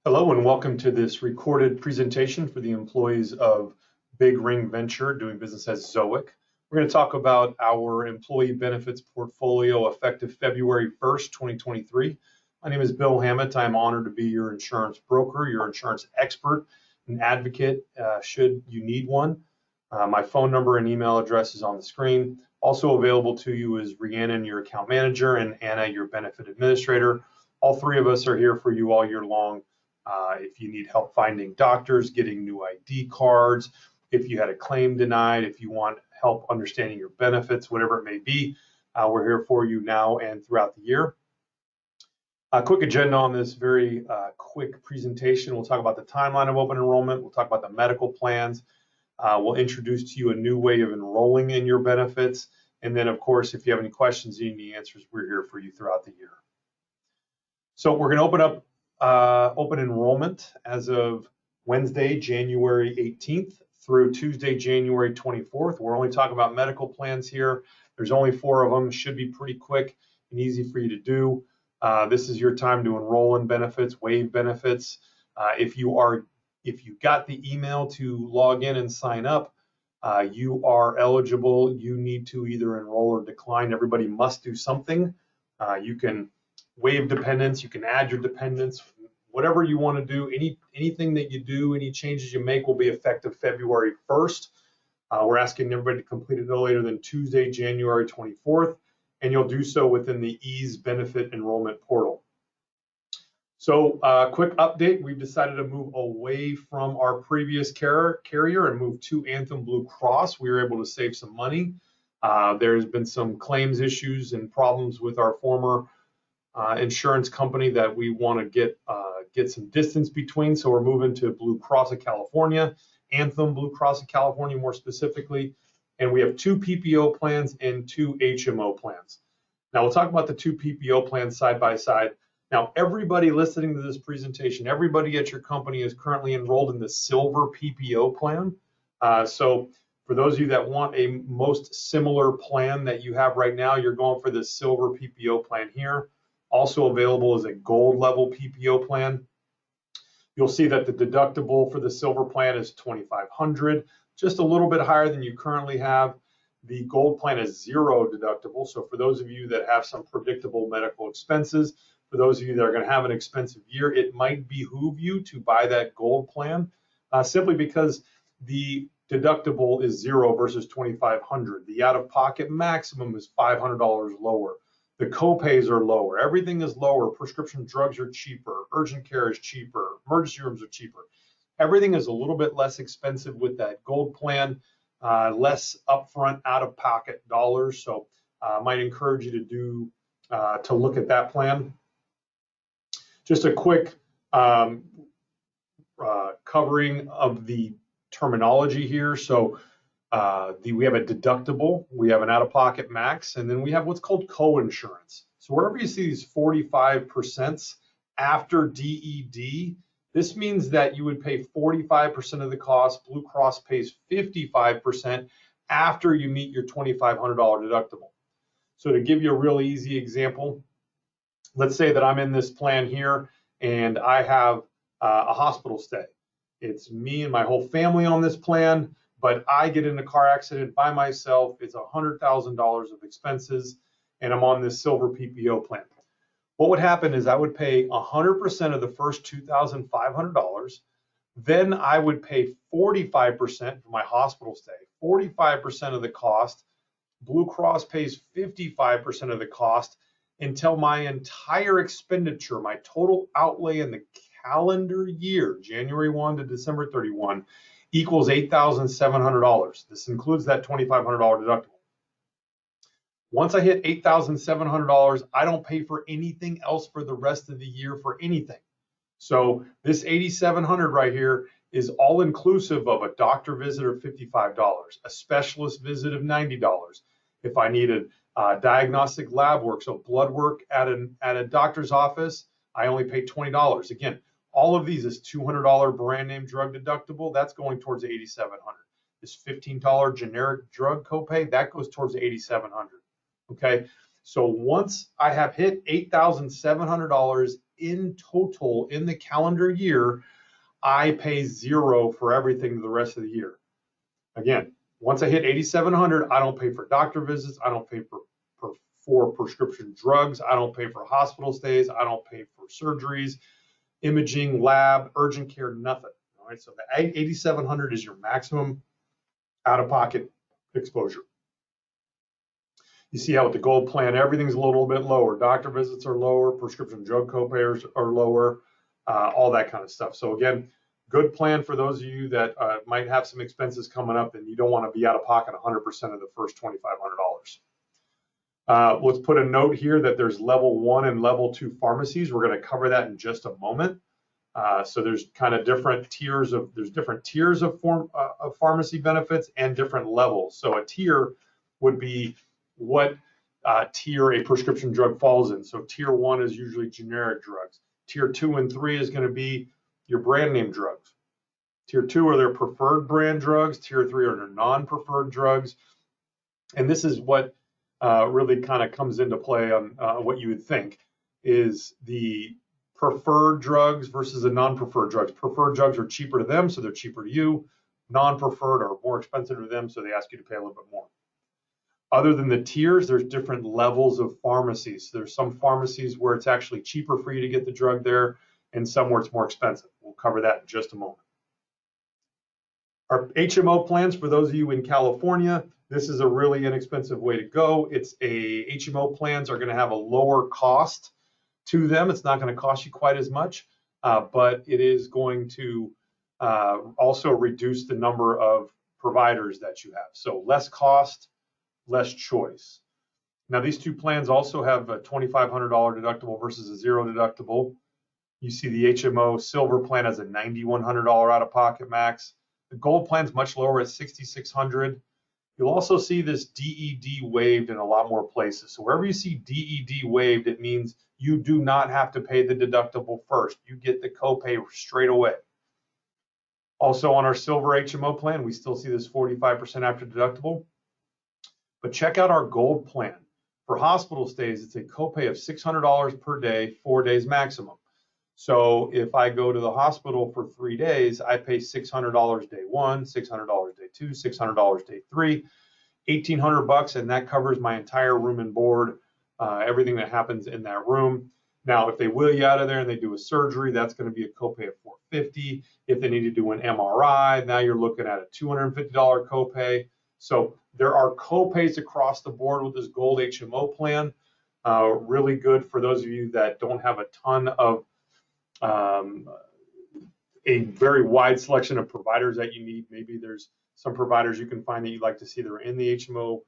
Hello and welcome to this recorded presentation for the employees of Big Ring Venture doing business as Zoic. We're going to talk about our employee benefits portfolio effective February 1st, 2023. My name is Bill Hammett. I'm honored to be your insurance broker, your insurance expert and advocate should you need one. My phone number and email address is on the screen. Also available to you is Rhiannon, your account manager, and Anna, your benefit administrator. All three of us are here for you all year long. If you need help finding doctors, getting new ID cards, if you had a claim denied, if you want help understanding your benefits, whatever it may be, we're here for you now and throughout the year. A quick agenda on this very quick presentation. We'll talk about the timeline of open enrollment. We'll talk about the medical plans. We'll introduce to you a new way of enrolling in your benefits. And then, of course, if you have any questions, you need answers, we're here for you throughout the year. So we're going to open up open enrollment as of Wednesday, January 18th through Tuesday, January 24th. We're only talking about medical plans here. There's only 4 of them. Should be pretty quick and easy for you to do. This is your time to enroll in benefits, waive benefits. If you got the email to log in and sign up, you are eligible. You need to either enroll or decline. Everybody must do something. You can waive dependents, you can add your dependents, whatever you want to do. Anything that you do, any changes you make will be effective February 1st. We're asking everybody to complete it no later than Tuesday, January 24th, and you'll do so within the Ease Benefit Enrollment Portal. So quick update, we've decided to move away from our previous carrier and move to Anthem Blue Cross. We were able to save some money. There's been some claims issues and problems with our former insurance company that we want to get some distance between. So we're moving to Blue Cross of California, Anthem Blue Cross of California more specifically. And we have 2 PPO plans and 2 HMO plans. Now we'll talk about the 2 PPO plans side by side. Now everybody listening to this presentation, everybody at your company is currently enrolled in the Silver PPO plan. So for those of you that want a most similar plan that you have right now, you're going for the Silver PPO plan here. Also available is a gold level PPO plan. You'll see that the deductible for the silver plan is $2,500, just a little bit higher than you currently have. The gold plan is 0 deductible. So for those of you that have some predictable medical expenses, for those of you that are going to have an expensive year, it might behoove you to buy that gold plan simply because the deductible is 0 versus $2,500. The out-of-pocket maximum is $500 lower. The co-pays are lower. Everything is lower. Prescription drugs are cheaper. Urgent care is cheaper. Emergency rooms are cheaper. Everything is a little bit less expensive with that gold plan, less upfront out-of-pocket dollars. So I might encourage you to look at that plan. Just a quick covering of the terminology here. So we have a deductible, we have an out-of-pocket max, and then we have what's called co-insurance. So wherever you see these 45% after DED, this means that you would pay 45% of the cost. Blue Cross pays 55% after you meet your $2,500 deductible. So to give you a really easy example, let's say that I'm in this plan here and I have a hospital stay. It's me and my whole family on this plan, but I get in a car accident by myself. It's $100,000 of expenses, and I'm on this Silver PPO plan. What would happen is I would pay 100% of the first $2,500. Then I would pay 45% for my hospital stay, 45% of the cost. Blue Cross pays 55% of the cost until my entire expenditure, my total outlay in the calendar year, January 1 to December 31, equals $8,700. This includes that $2,500 deductible. Once I hit $8,700, I don't pay for anything else for the rest of the year for anything. So this $8,700 right here is all inclusive of a doctor visit of $55, a specialist visit of $90. If I needed diagnostic lab work, so blood work at a doctor's office, I only pay $20. Again, all of these is $200 brand name drug deductible. That's going towards $8,700. This $15 generic drug copay, that goes towards $8,700. Okay, so once I have hit $8,700 in total in the calendar year, I pay zero for everything the rest of the year. Again, once I hit 8,700, I don't pay for doctor visits. I don't pay for prescription drugs. I don't pay for hospital stays. I don't pay for surgeries, imaging, lab, urgent care, nothing. All right, so the 8,700 is your maximum out-of-pocket exposure. You see how with the gold plan, everything's a little bit lower. Doctor visits are lower, prescription drug copays are lower, all that kind of stuff. So again, good plan for those of you that might have some expenses coming up and you don't want to be out of pocket 100% of the first $2,500. Let's put a note here that there's level 1 and level 2 pharmacies. We're going to cover that in just a moment. So there's kind of different tiers of pharmacy benefits and different levels. So a tier would be what tier a prescription drug falls in. So tier 1 is usually generic drugs. Tier 2 and 3 is going to be your brand name drugs. Tier 2 are their preferred brand drugs. Tier 3 are their non-preferred drugs. And this is what really kind of comes into play on what you would think is the preferred drugs versus the non-preferred drugs. Preferred drugs are cheaper to them, so they're cheaper to you. Non-preferred are more expensive to them, so they ask you to pay a little bit more. Other than the tiers, there's different levels of pharmacies. There's some pharmacies where it's actually cheaper for you to get the drug there, and some where it's more expensive. We'll cover that in just a moment. Our HMO plans, for those of you in California, this is a really inexpensive way to go. HMO plans are going to have a lower cost to them. It's not going to cost you quite as much, but it is going to also reduce the number of providers that you have. So less cost, less choice. Now, these two plans also have a $2,500 deductible versus a $0 deductible. You see the HMO Silver plan has a $9,100 out-of-pocket max. The Gold plan is much lower at $6,600. You'll also see this DED waived in a lot more places. So wherever you see DED waived, it means you do not have to pay the deductible first. You get the copay straight away. Also on our Silver HMO plan, we still see this 45% after deductible. But check out our Gold plan. For hospital stays, it's a copay of $600 per day, 4 days maximum. So if I go to the hospital for 3 days, I pay $600 day 1, $600 day 2, $600 day 3, $1,800, and that covers my entire room and board, everything that happens in that room. Now, if they wheel you out of there and they do a surgery, that's going to be a copay of $450. If they need to do an MRI, now you're looking at a $250 copay. So there are copays across the board with this Gold HMO plan. Really good for those of you that don't have a ton of a very wide selection of providers that you need. Maybe there's some providers you can find that you'd like to see that are in the HMO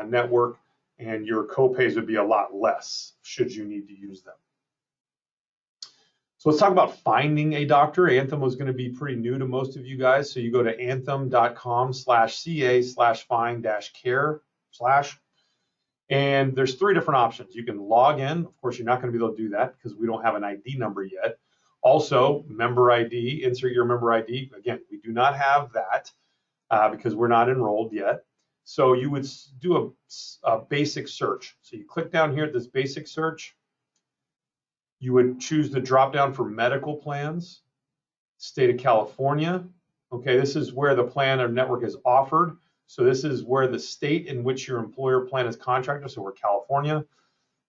network, and your copays would be a lot less should you need to use them. So let's talk about finding a doctor. Anthem was going to be pretty new to most of you guys. So you go to anthem.com/ca/find-care/, and there's 3 different options. You can log in. Of course, you're not going to be able to do that because we don't have an ID number yet. Also, member ID, insert your member ID. Again, we do not have that because we're not enrolled yet. So you would do a basic search. So you click down here at this basic search. You would choose the drop down for medical plans, state of California. Okay, this is where the plan or network is offered. So this is where the state in which your employer plan is contracted. So we're California.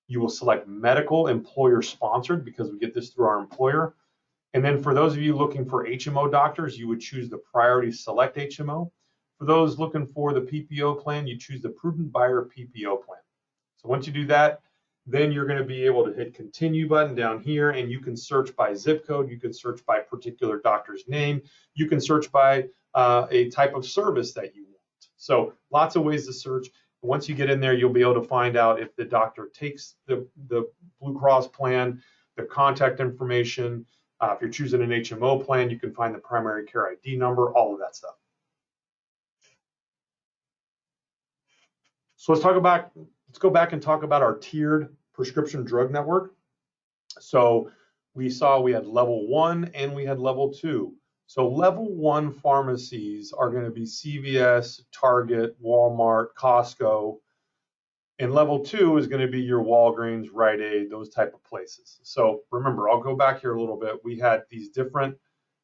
You will select medical employer sponsored because we get this through our employer. And then for those of you looking for HMO doctors, you would choose the priority select HMO. For those looking for the PPO plan, you choose the prudent buyer PPO plan. So once you do that, then you're going to be able to hit continue button down here, and you can search by zip code. You can search by particular doctor's name. You can search by a type of service that you want. So lots of ways to search. Once you get in there, you'll be able to find out if the doctor takes the Blue Cross plan, their contact information. If you're choosing an HMO plan, you can find the primary care ID number, all of that stuff. So let's go back and talk about our tiered prescription drug network. So we saw we had level 1 and we had level 2. So level 1 pharmacies are going to be CVS, Target, Walmart, Costco. And level 2 is going to be your Walgreens, Rite Aid, those type of places. So remember, I'll go back here a little bit. We had these different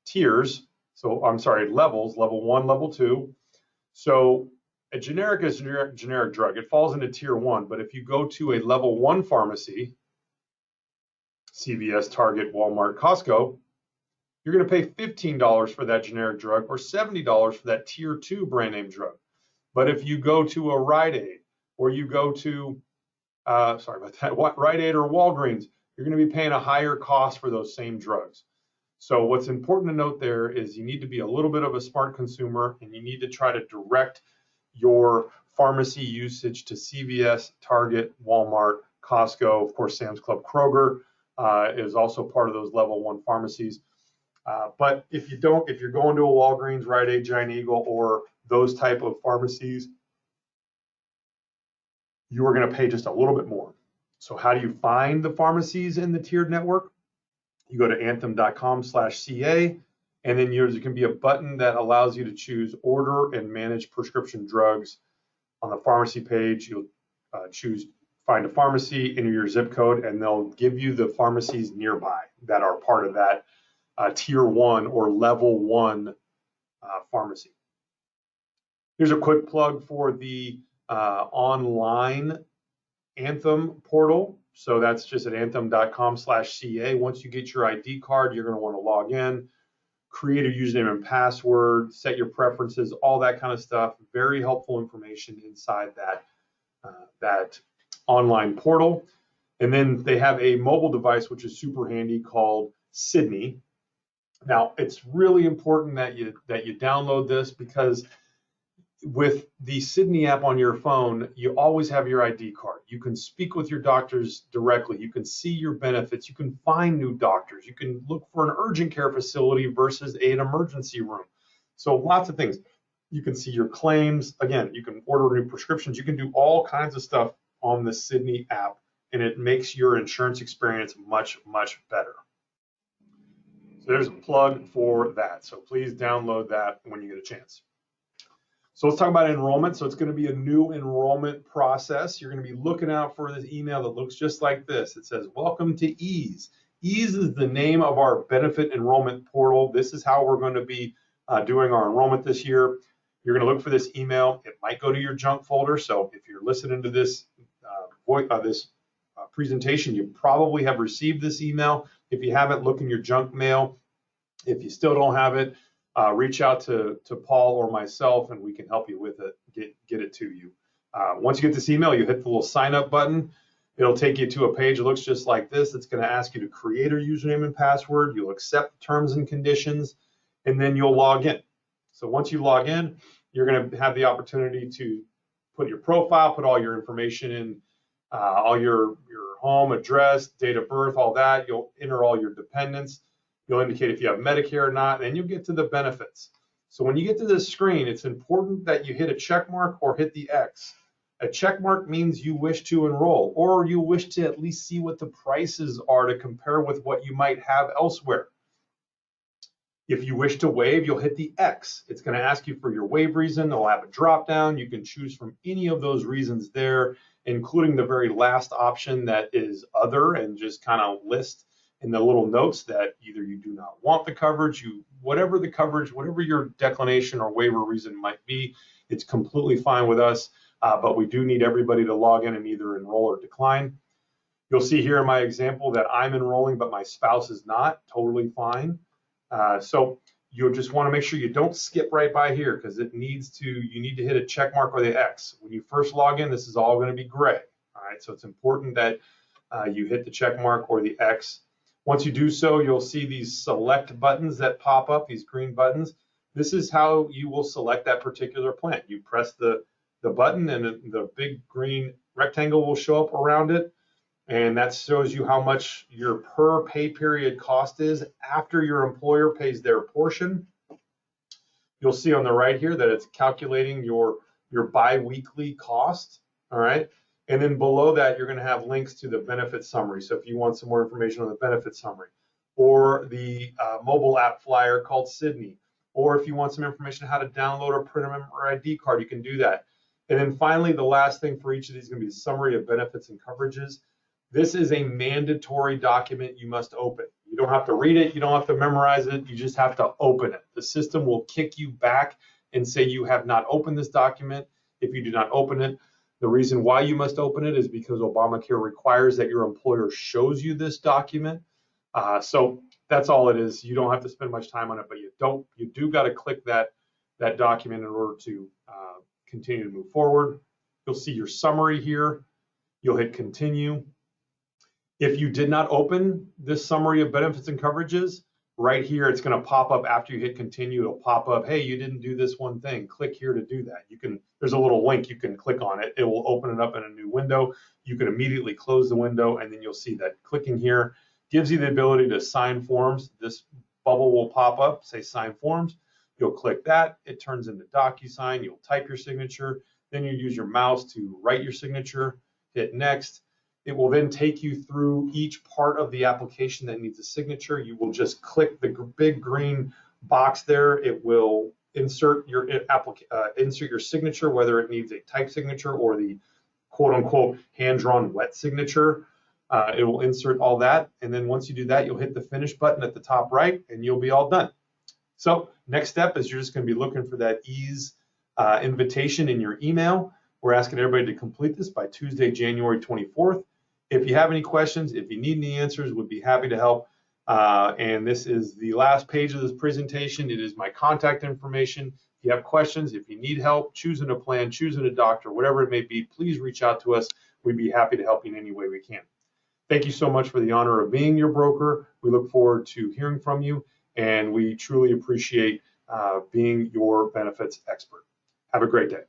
tiers. So I'm sorry, levels, level 1, level 2. So a generic is a generic drug. It falls into tier 1. But if you go to a level 1 pharmacy, CVS, Target, Walmart, Costco, you're going to pay $15 for that generic drug or $70 for that tier 2 brand name drug. But if you go to a Rite Aid or you go to, Rite Aid or Walgreens, you're going to be paying a higher cost for those same drugs. So what's important to note there is you need to be a little bit of a smart consumer, and you need to try to direct your pharmacy usage to CVS, Target, Walmart, Costco, of course, Sam's Club, Kroger is also part of those level 1 pharmacies. But if you're going to a Walgreens, Rite Aid, Giant Eagle, or those type of pharmacies, you are going to pay just a little bit more. So how do you find the pharmacies in the tiered network? You go to anthem.com/CA, and then there can be a button that allows you to choose order and manage prescription drugs. On the pharmacy page, you'll choose find a pharmacy, enter your zip code, and they'll give you the pharmacies nearby that are part of that tier 1 or level 1 pharmacy. Here's a quick plug for the online Anthem portal. So that's just at anthem.com/CA. Once you get your ID card, you're going to want to log in, create a username and password, set your preferences, all that kind of stuff. Very helpful information inside that online portal. And then they have a mobile device, which is super handy, called Sydney. Now, it's really important that you download this, because with the Sydney app on your phone, you always have your ID card. You can speak with your doctors directly. You can see your benefits. You can find new doctors. You can look for an urgent care facility versus an emergency room. So lots of things. You can see your claims. Again, you can order new prescriptions. You can do all kinds of stuff on the Sydney app, and it makes your insurance experience much, much better. So there's a plug for that. So please download that when you get a chance. So let's talk about enrollment. So it's going to be a new enrollment process. You're going to be looking out for this email that looks just like this. It says, "Welcome to Ease." Ease is the name of our benefit enrollment portal. This is how we're going to be doing our enrollment this year. You're going to look for this email. It might go to your junk folder. So if you're listening to this presentation, you probably have received this email. If you haven't, look in your junk mail. If you still don't have it, reach out to Paul or myself, and we can help you with it, get it to you. Once you get this email, you hit the little sign up button. It'll take you to a page that looks just like this. It's going to ask you to create a username and password. You'll accept the terms and conditions, and then you'll log in. So once you log in, you're going to have the opportunity to put your profile, put all your information in, all your home address, date of birth, all that. You'll enter all your dependents. You'll indicate if you have Medicare or not, and you'll get to the benefits. So when you get to this screen, it's important that you hit a check mark or hit the X. A check mark means you wish to enroll, or you wish to at least see what the prices are to compare with what you might have elsewhere. If you wish to waive, you'll hit the X. It's going to ask you for your waive reason. It'll have a drop down. You can choose from any of those reasons there, including the very last option that is other, and just kind of list in the little notes that either you do not want the coverage, whatever the coverage, whatever your declination or waiver reason might be, it's completely fine with us. But we do need everybody to log in and either enroll or decline. You'll see here in my example that I'm enrolling, but my spouse is not. Totally fine. So you'll just want to make sure you don't skip right by here, because you need to hit a check mark or the X. When you first log in, this is all going to be gray. All right, so it's important that you hit the check mark or the X. Once you do so, you'll see these select buttons that pop up, these green buttons. This is how you will select that particular plan. You press the button, and the big green rectangle will show up around it, and that shows you how much your per pay period cost is after your employer pays their portion. You'll see on the right here that it's calculating your bi-weekly cost, all right? And then below that, you're going to have links to the benefit summary. So if you want some more information on the benefit summary, or the mobile app flyer called Sydney, or if you want some information on how to download or print a member ID card, you can do that. And then finally, the last thing for each of these is going to be a summary of benefits and coverages. This is a mandatory document you must open. You don't have to read it. You don't have to memorize it. You just have to open it. The system will kick you back and say you have not opened this document if you do not open it. The reason why you must open it is because Obamacare requires that your employer shows you this document. So that's all it is. You don't have to spend much time on it, but you do got to click that document in order to continue to move forward. You'll see your summary here. You'll hit continue. If you did not open this summary of benefits and coverages, right here, it's going to pop up after you hit continue. It'll pop up, hey, you didn't do this one thing. Click here to do that. There's a little link. You can click on it. It will open it up in a new window. You can immediately close the window, and then you'll see that clicking here gives you the ability to sign forms. This bubble will pop up, say sign forms. You'll click that. It turns into DocuSign. You'll type your signature. Then you use your mouse to write your signature. Hit next. It will then take you through each part of the application that needs a signature. You will just click the big green box there. It will insert your signature, whether it needs a type signature or the quote unquote hand-drawn wet signature. It will insert all that. And then once you do that, you'll hit the finish button at the top right and you'll be all done. So next step is you're just going to be looking for that ease invitation in your email. We're asking everybody to complete this by Tuesday, January 24th. If you have any questions, if you need any answers, we'd be happy to help. And this is the last page of this presentation. It is my contact information. If you have questions, if you need help choosing a plan, choosing a doctor, whatever it may be, please reach out to us. We'd be happy to help you in any way we can. Thank you so much for the honor of being your broker. We look forward to hearing from you, and we truly appreciate being your benefits expert. Have a great day.